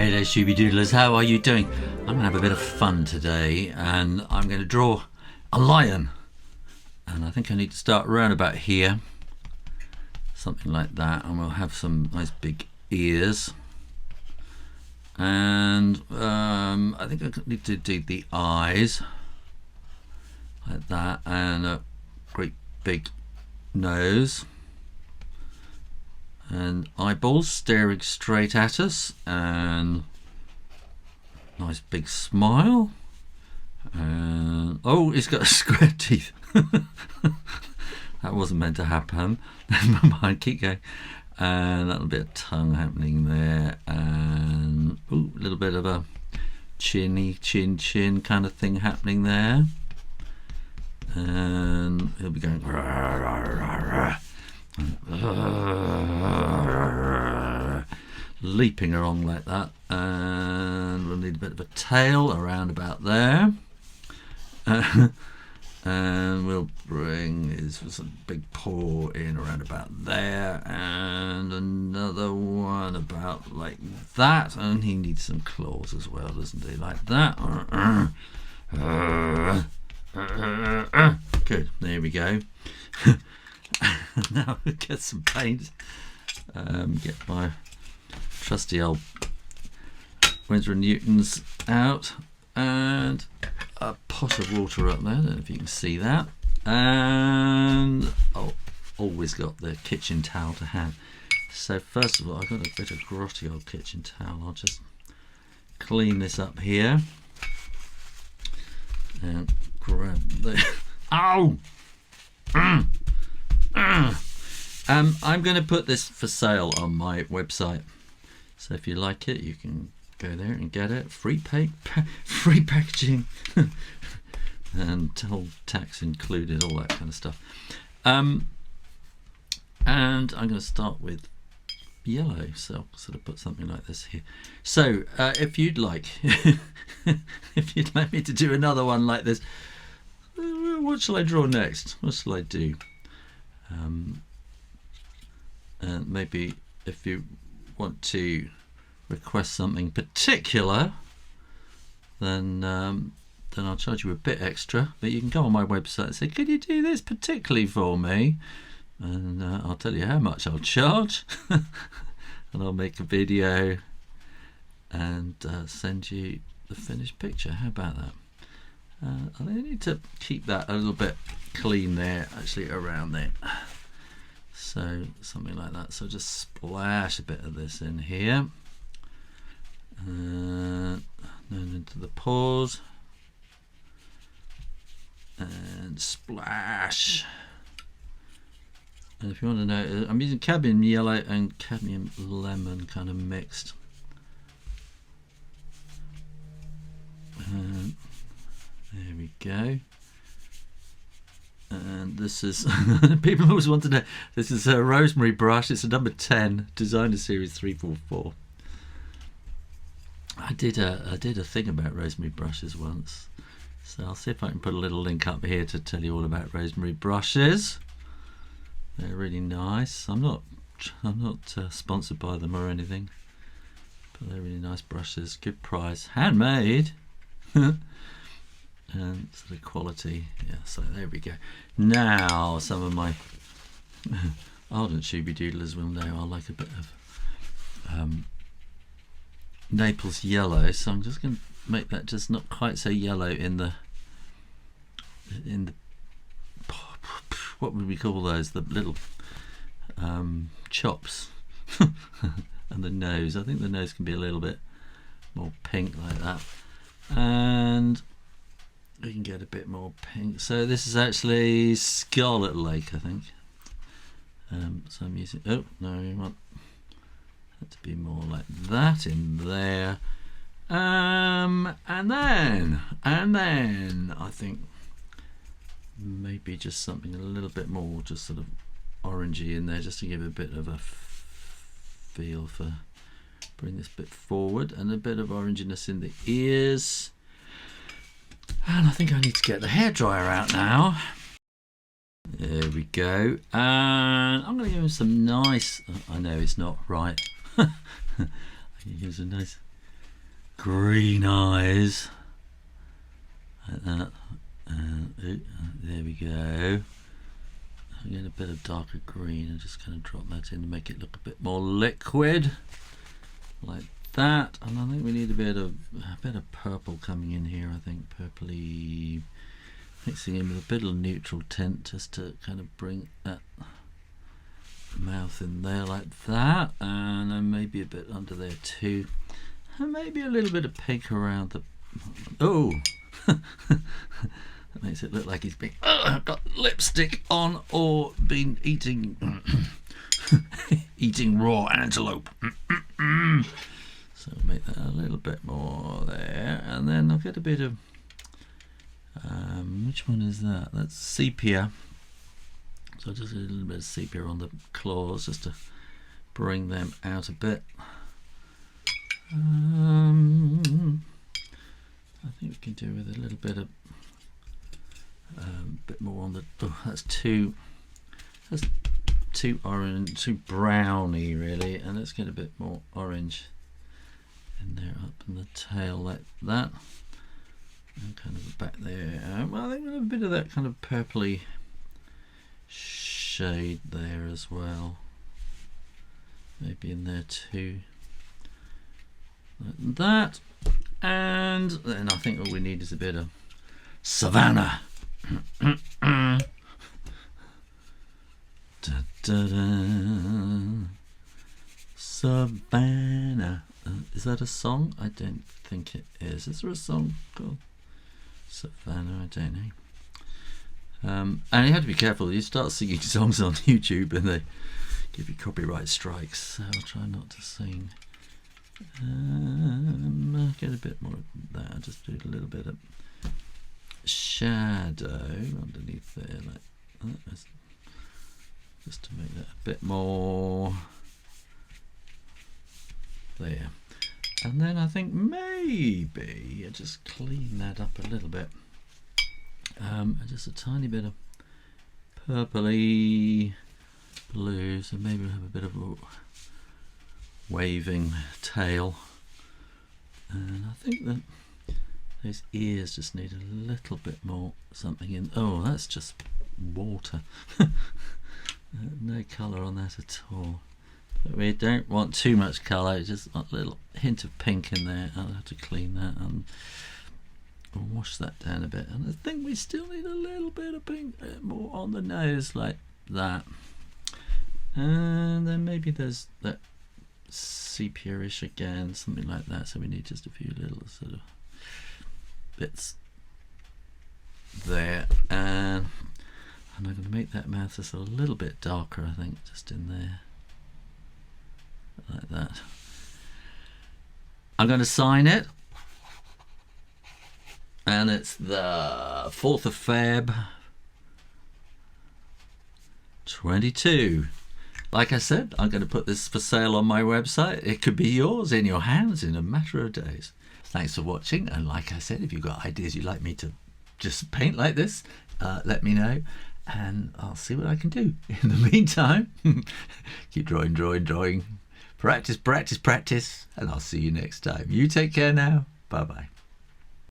Hey there, Shooby Doodlers, how are you doing? I'm going to have a bit of fun today, and I'm going to draw a lion. And I think I need to start around about here, something like that, and we'll have some nice big ears. And I think I need to do the eyes, like that, and a great big nose. And eyeballs staring straight at us, and nice big smile, and oh, he's got square teeth. That wasn't meant to happen. Never mind, keep going. And a little bit of tongue happening there, and ooh, a little bit of a chinny chin kind of thing happening there. And he'll be going rah, rah, rah, rah. Leaping along like that, and we'll need a bit of a tail around about there, and we'll bring his big paw in around about there, and another one about like that, and he needs some claws as well, doesn't he, like that. Good, there we go. Now we'll get some paint, get my trusty old Winsor & Newtons out, and a pot of water up there. I don't know if you can see that, and I've always got the kitchen towel to hand. So first of all, I've got a bit of grotty old kitchen towel. I'll just clean this up here and grab the ow. I'm going to put this for sale on my website, so if you like it, you can go there and get it. Free packaging, and whole tax included, all that kind of stuff. And I'm going to start with yellow, so I'll sort of put something like this here. So if you'd like, if you'd like me to do another one like this, what shall I draw next? What shall I do? And maybe if you want to request something particular, then I'll charge you a bit extra. But you can go on my website and say, "Could you do this particularly for me?" And I'll tell you how much I'll charge, and I'll make a video and send you the finished picture. How about that? I need to keep that a little bit clean there, actually, around there. So something like that. So just splash a bit of this in here, and then into the paws, and splash. And if you want to know, I'm using cadmium yellow and cadmium lemon kind of mixed. And there we go. And this is people always want to know, this is a rosemary brush. It's a number 10, designer series 344. I did a thing about rosemary brushes once, so I'll see if I can put a little link up here to tell you all about rosemary brushes. They're really nice. I'm not sponsored by them or anything, but they're really nice brushes. Good price, handmade. And sort of quality, yeah. So there we go. Now some of my ardent Shooby Doodlers will know I like a bit of Naples yellow, so I'm just going to make that just not quite so yellow in the what would we call those? The little chops and the nose. I think the nose can be a little bit more pink like that, and we can get a bit more pink. So this is actually Scarlet Lake, I think. So I'm using, oh no, you want that to be more like that in there. And then I think maybe just something a little bit more, just sort of orangey in there, just to give a bit of a feel for, bring this bit forward, and a bit of oranginess in the ears. And I think I need to get the hairdryer out now. There we go. And I'm going to give him some nice, I know it's not right. I can use a nice green eyes like that, and there we go. I'm getting a bit of darker green and just kind of drop that in to make it look a bit more liquid like that. And I think we need a bit of purple coming in here. I think purpley, mixing in with a bit of neutral tint just to kind of bring that mouth in there like that, and then maybe a bit under there too, and maybe a little bit of pink around the that makes it look like he's been got lipstick on or been eating eating raw antelope. So make that a little bit more there, and then I'll get a bit of which one is that? That's sepia. So just a little bit of sepia on the claws just to bring them out a bit. I think we can do with a little bit of bit more on the. Oh, that's too orange, too browny really, and let's get a bit more orange in there up in the tail like that, and kind of back there. Well, I think a bit of that kind of purpley shade there as well, maybe in there too, like that. And then I think all we need is a bit of Savannah. Da, da, da. Savannah. Is that a song? I don't think it is. Is there a song called Savannah? I don't know. And you have to be careful. You start singing songs on YouTube and they give you copyright strikes, so I'll try not to sing. I'll get a bit more of that. I'll just do a little bit of shadow underneath there like that, just to make that a bit more there. And then I think maybe I just clean that up a little bit, and just a tiny bit of purpley blue, so maybe we'll have a bit of a waving tail. And I think that those ears just need a little bit more something in. Oh, that's just water. No colour on that at all. But we don't want too much colour, just a little hint of pink in there. I'll have to clean that and wash that down a bit. And I think we still need a little bit of pink more on the nose like that. And then maybe there's that sepia-ish again, something like that. So we need just a few little sort of bits there, and I'm going to make that mouth just a little bit darker, I think, just in there like that. I'm going to sign it, and it's the 4th of Feb 22. Like I said, I'm going to put this for sale on my website. It could be yours in your hands in a matter of days. Thanks for watching, and like I said, if you've got ideas you'd like me to just paint like this, let me know and I'll see what I can do. In the meantime, keep drawing, practice, and I'll see you next time. You take care now. Bye bye.